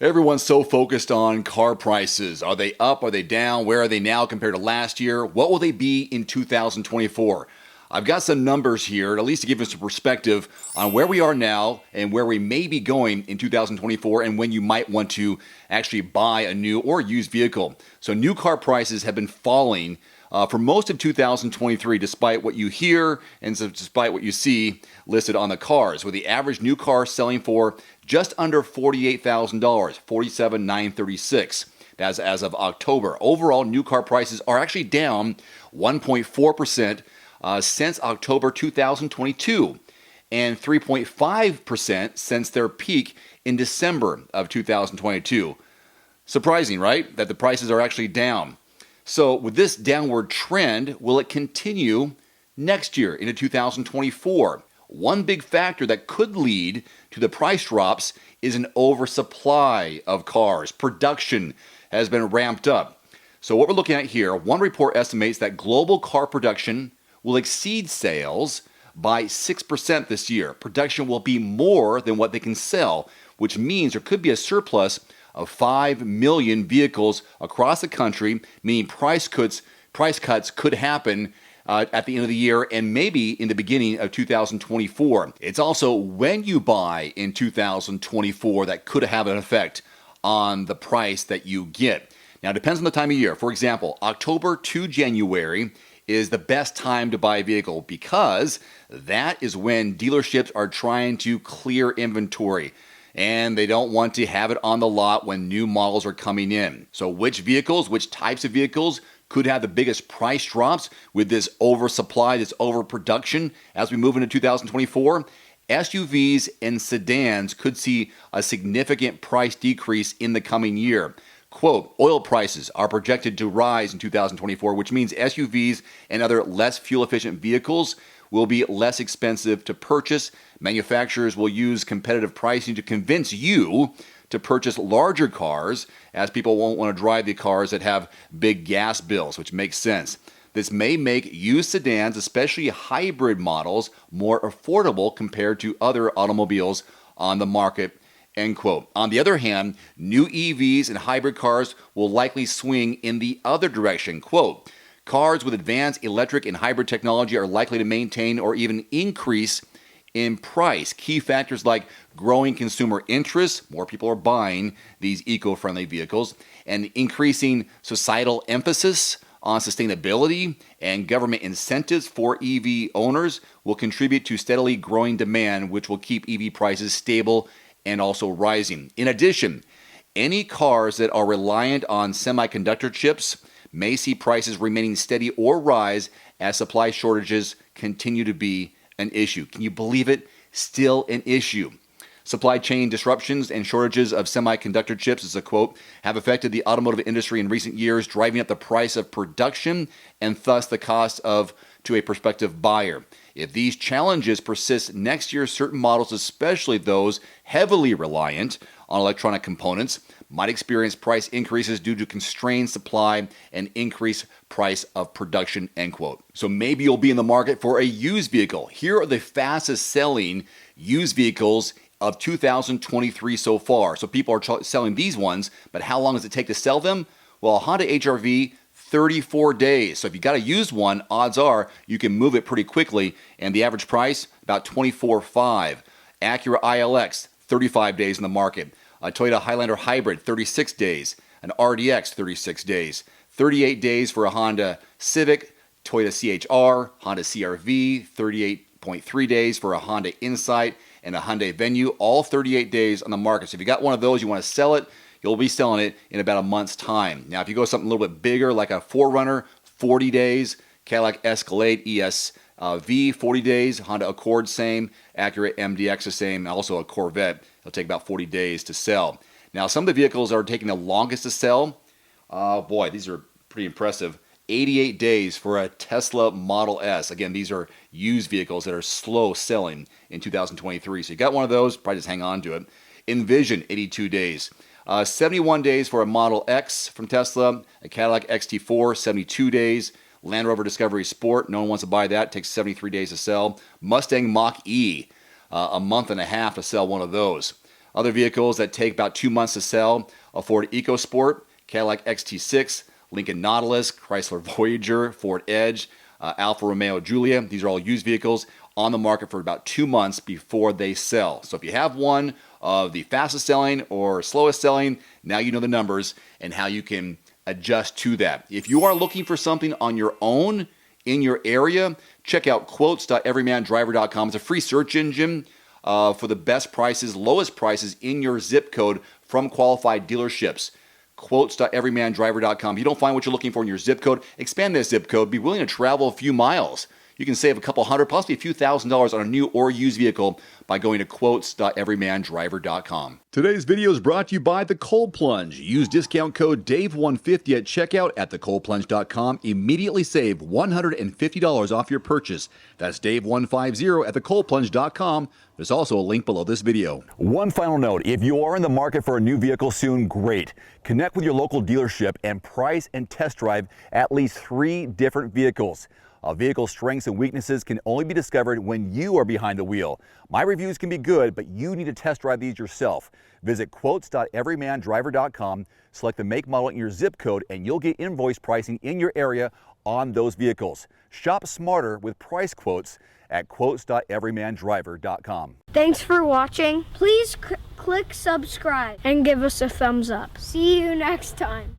Everyone's so focused on car prices. Are they up? Are they down? Where are they now compared to last year? What will they be in 2024? I've got some numbers here, at least to give us some perspective on where we are now and where we may be going in 2024 and when you might want to actually buy a new or used vehicle. So new car prices have been falling for most of 2023, despite what you hear and despite what you see listed on the cars, with the average new car selling for just under $48,000, $47,936. That's as of October. Overall, new car prices are actually down 1.4% since October 2022 and 3.5% since their peak in December of 2022. Surprising, right? That the prices are actually down. So with this downward trend, will it continue next year into 2024? One big factor that could lead to the price drops is an oversupply of cars. Production has been ramped up. So what we're looking at here, one report estimates that global car production will exceed sales by 6% this year. Production will be more than what they can sell, which means there could be a surplus of 5 million vehicles across the country, meaning price cuts could happen at the end of the year and maybe in the beginning of 2024. It's also when you buy in 2024 that could have an effect on the price that you get. Now, it depends on the time of year. For example, October to January is the best time to buy a vehicle because that is when dealerships are trying to clear inventory and they don't want to have it on the lot when new models are coming in. So which types of vehicles could have the biggest price drops with this oversupply, this overproduction as we move into 2024? SUVs and sedans could see a significant price decrease in the coming year. Quote, oil prices are projected to rise in 2024, which means SUVs and other less fuel-efficient vehicles will be less expensive to purchase. Manufacturers will use competitive pricing to convince you to purchase larger cars, as people won't want to drive the cars that have big gas bills, which makes sense. This may make used sedans, especially hybrid models, more affordable compared to other automobiles on the market. End quote. On the other hand, new EVs and hybrid cars will likely swing in the other direction. Quote, cars with advanced electric and hybrid technology are likely to maintain or even increase in price. Key factors like growing consumer interest, more people are buying these eco-friendly vehicles, and increasing societal emphasis on sustainability and government incentives for EV owners will contribute to steadily growing demand, which will keep EV prices stable and also rising. In addition, any cars that are reliant on semiconductor chips may see prices remaining steady or rise as supply shortages continue to be an issue. Can you believe it? Still an issue. Supply chain disruptions and shortages of semiconductor chips, as a quote, have affected the automotive industry in recent years, driving up the price of production and thus the cost to a prospective buyer. If these challenges persist next year, certain models, especially those heavily reliant on electronic components, might experience price increases due to constrained supply and increased price of production, end quote. So maybe you'll be in the market for a used vehicle. Here are the fastest selling used vehicles of 2023 so far. So people are selling these ones, but how long does it take to sell them? Well, a Honda HR-V, 34 days. So if you got a used one, odds are you can move it pretty quickly, and the average price, about $24,500. Acura ILX, 35 days in the market. A Toyota Highlander Hybrid, 36 days. An RDX, 36 days. 38 days for a Honda Civic, Toyota CHR, Honda CR-V, 38.3 days for a Honda Insight, and a Hyundai Venue, all 38 days on the market. So if you got one of those, you want to sell it, you'll be selling it in about a month's time. Now, if you go something a little bit bigger, like a 4Runner, 40 days, Cadillac Escalade ES-V, 40 days, Honda Accord, same, Acura MDX, the same, and also a Corvette, it'll take about 40 days to sell. Now, some of the vehicles that are taking the longest to sell, these are pretty impressive. 88 days for a Tesla Model S. Again, these are used vehicles that are slow selling in 2023. So you got one of those, probably just hang on to it. Envision, 82 days. 71 days for a Model X from Tesla. A Cadillac XT4, 72 days. Land Rover Discovery Sport, no one wants to buy that. Takes 73 days to sell. Mustang Mach-E, a month and a half to sell one of those. Other vehicles that take about 2 months to sell: a Ford EcoSport, Cadillac XT6, Lincoln Nautilus, Chrysler Voyager, Ford Edge, Alfa Romeo Giulia. These are all used vehicles on the market for about 2 months before they sell. So if you have one of the fastest selling or slowest selling, now you know the numbers and how you can adjust to that. If you are looking for something on your own in your area, check out quotes.everymandriver.com. It's a free search engine for the best prices, lowest prices in your zip code from qualified dealerships. Quotes.everymandriver.com. If you don't find what you're looking for in your zip code, expand that zip code. Be willing to travel a few miles. You can save a couple hundred, possibly a few $1,000s on a new or used vehicle by going to quotes.everymandriver.com. Today's video is brought to you by The Cold Plunge. Use discount code DAVE150 at checkout at thecoldplunge.com. Immediately save $150 off your purchase. That's DAVE150 at thecoldplunge.com. There's also a link below this video. One final note: if you are in the market for a new vehicle soon, great. Connect with your local dealership and price and test drive at least 3 different vehicles. A vehicle's strengths and weaknesses can only be discovered when you are behind the wheel. My reviews can be good, but you need to test drive these yourself. Visit quotes.everymandriver.com, select the make, model, and your zip code, and you'll get invoice pricing in your area on those vehicles. Shop smarter with price quotes at quotes.everymandriver.com. Thanks for watching. Please click subscribe and give us a thumbs up. See you next time.